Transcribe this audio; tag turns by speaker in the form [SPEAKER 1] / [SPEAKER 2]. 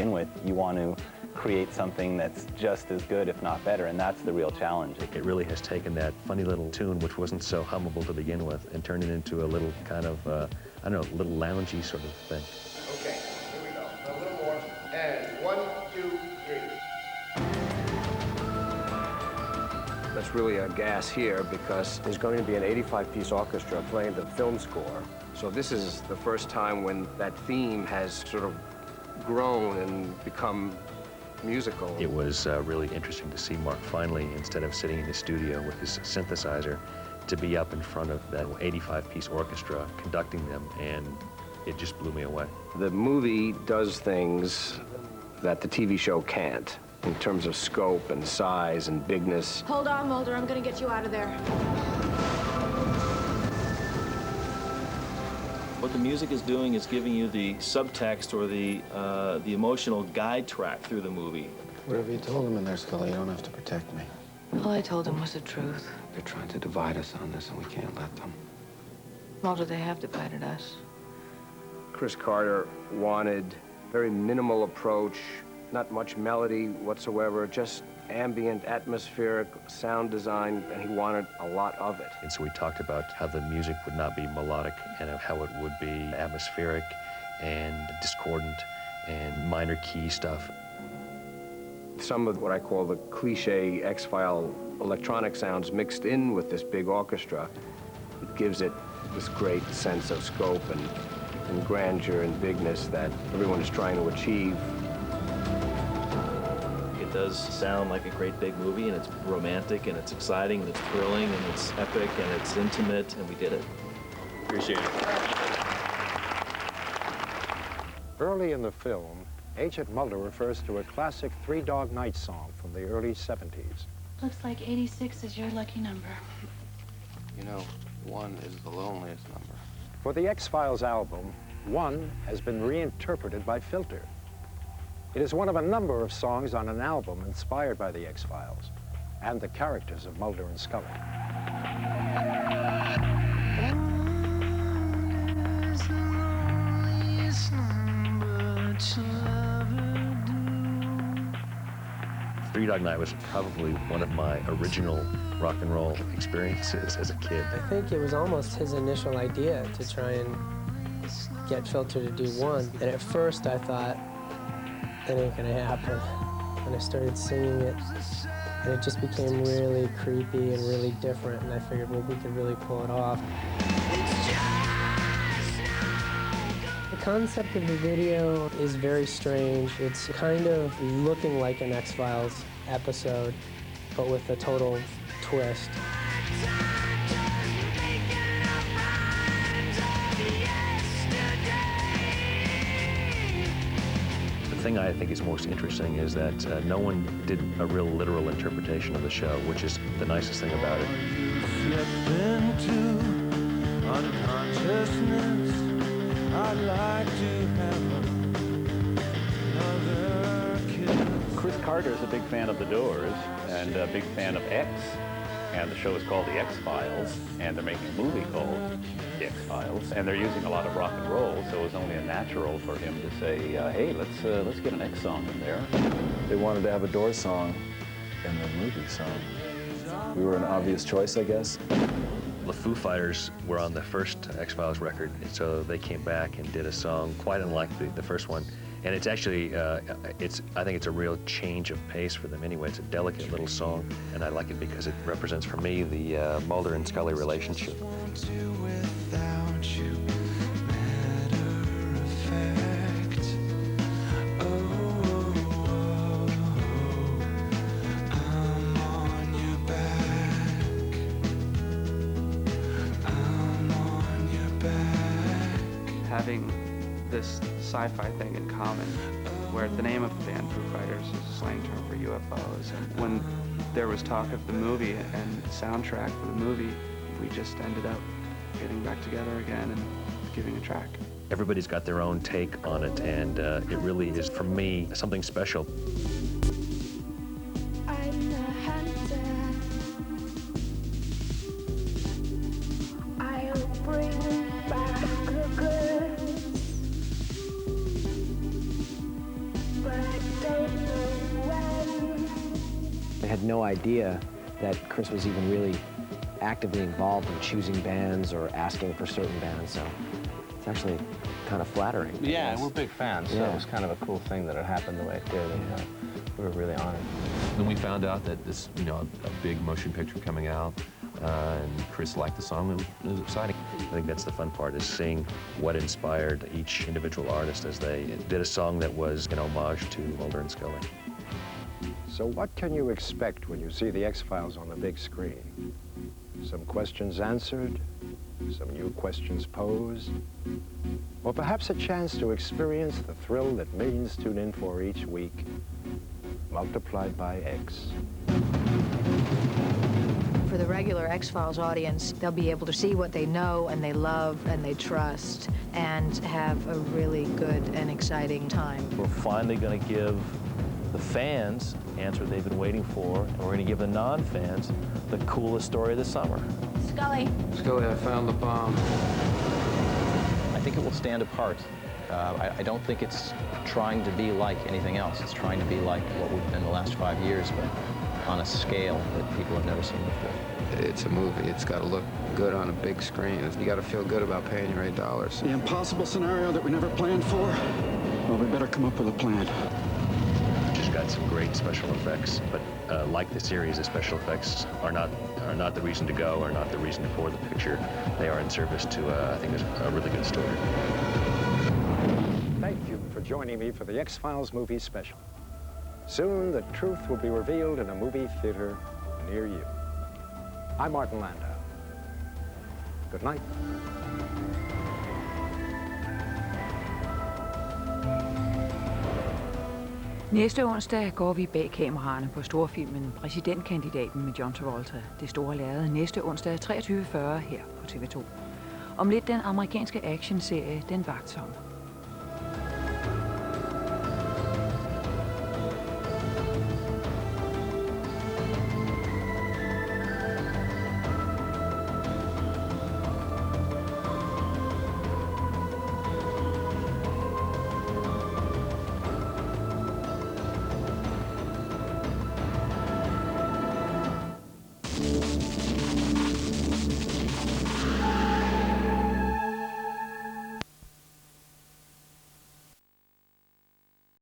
[SPEAKER 1] begin with. You want to create something that's just as good, if not better, and that's the real challenge.
[SPEAKER 2] It really has taken that funny little tune, which wasn't so hummable to begin with, and turned it into a little kind of, I don't know, little loungy sort of thing.
[SPEAKER 3] Okay, here we go. A little more. And 1, 2, 3. That's really a gas here because there's going to be an 85-piece orchestra playing the film score. So this is the first time when that theme has sort of grown and become musical.
[SPEAKER 2] It was really interesting to see Mark finally, instead of sitting in his studio with his synthesizer, to be up in front of that 85-piece orchestra conducting them, and it just blew me away.
[SPEAKER 3] The movie does things that the TV show can't in terms of scope and size and bigness.
[SPEAKER 4] Hold on, Mulder. I'm going to get you out of there.
[SPEAKER 5] What the music is doing is giving you the subtext or the emotional guide track through the movie.
[SPEAKER 6] Whatever you told them in there, Scully, you don't have to protect me.
[SPEAKER 4] All I told him was the truth.
[SPEAKER 6] They're trying to divide us on this, and we can't let them.
[SPEAKER 4] Mulder, they have divided us.
[SPEAKER 3] Chris Carter wanted very minimal approach, not much melody whatsoever, just ambient, atmospheric sound design, and he wanted a lot of it.
[SPEAKER 2] And so we talked about how the music would not be melodic and how it would be atmospheric and discordant and minor key stuff.
[SPEAKER 3] Some of what I call the cliche X-File electronic sounds mixed in with this big orchestra, it gives it this great sense of scope and grandeur and bigness that everyone is trying to achieve.
[SPEAKER 5] It does sound like a great big movie, and it's romantic, and it's exciting, and it's thrilling, and it's epic, and it's intimate, and we did it. Appreciate it.
[SPEAKER 7] Early in the film, Agent Mulder refers to a classic Three Dog Night song from the early 70s.
[SPEAKER 8] Looks like 86 is your lucky number.
[SPEAKER 6] You know, 1 is the loneliest number.
[SPEAKER 7] For the X-Files album, 1 has been reinterpreted by Filter. It is one of a number of songs on an album inspired by the X-Files and the characters of Mulder and Scully.
[SPEAKER 2] Three Dog Night was probably one of my original rock and roll experiences as a kid.
[SPEAKER 9] I think it was almost his initial idea to try and get Filter to do 1. And at first I thought, that ain't gonna happen. And I started singing it, and it just became really creepy and really different, and I figured, well, we could really pull it off. The concept of the video is very strange. It's kind of looking like an X-Files episode, but with a total twist.
[SPEAKER 2] The thing I think is most interesting is that no one did a real literal interpretation of the show, which is the nicest thing about it.
[SPEAKER 1] Chris Carter is a big fan of The Doors and a big fan of X, and the show is called The X-Files, and they're making a movie called The X-Files, and they're using a lot of rock and roll, so it was only natural for him to say, hey, let's get an X song in there.
[SPEAKER 10] They wanted to have a Doors song in the movie, so we were an obvious choice, I guess.
[SPEAKER 2] The Foo Fighters were on the first X-Files record, and so they came back and did a song quite unlike the first one. And it's actually, I think it's a real change of pace for them anyway. It's a delicate little song, and I like it because it represents for me the Mulder and Scully relationship.
[SPEAKER 11] Having this sci-fi thing in common, where the name of the band Foo Fighters is a slang term for UFOs. And when there was talk of the movie and soundtrack for the movie, we just ended up getting back together again and giving a track.
[SPEAKER 2] Everybody's got their own take on it, and it really is, for me, something special.
[SPEAKER 4] But
[SPEAKER 12] had no idea that Chris was even really actively involved in choosing bands or asking for certain bands, so it's actually kind of flattering.
[SPEAKER 3] Yeah, we're big fans, so it was kind of a cool thing that it happened the way it did, and we were really honored.
[SPEAKER 13] When we found out that this, a big motion picture coming out, and Chris liked the song, it was exciting.
[SPEAKER 2] I think that's the fun part, is seeing what inspired each individual artist as they did a song that was an homage to Mulder and Scully.
[SPEAKER 7] So what can you expect when you see the X-Files on the big screen? Some questions answered, some new questions posed, or perhaps a chance to experience the thrill that millions tune in for each week, multiplied by X.
[SPEAKER 14] For the regular X-Files audience, they'll be able to see what they know and they love and they trust and have a really good and exciting time.
[SPEAKER 5] We're finally going to give the fans the answer they've been waiting for, and we're going to give the non-fans the coolest story of the summer.
[SPEAKER 14] Scully.
[SPEAKER 3] Scully, I found the bomb.
[SPEAKER 15] I think it will stand apart. I don't think it's trying to be like anything else. It's trying to be like what we've been the last 5 years, but on a scale that people have never seen before.
[SPEAKER 6] It's a movie. It's got to look good on a big screen. You got to feel good about paying your $8.
[SPEAKER 16] The impossible scenario that we never planned for? Well, we better come up with a plan.
[SPEAKER 2] Just got some great special effects, but like the series, the special effects are not the reason to go, or not the reason for the picture. They are in service to, I think, a really good story.
[SPEAKER 7] Thank you for joining me for the X-Files movie special. Soon, the truth will be revealed in a movie theater near you. I'm Martin Landau. Good night.
[SPEAKER 17] Næste onsdag går vi bag kameraerne på storfilmen Præsidentkandidaten med John Travolta. Det store lærred næste onsdag 23:40 her på TV2. Om lidt den amerikanske actionserie Den Vagtsomme.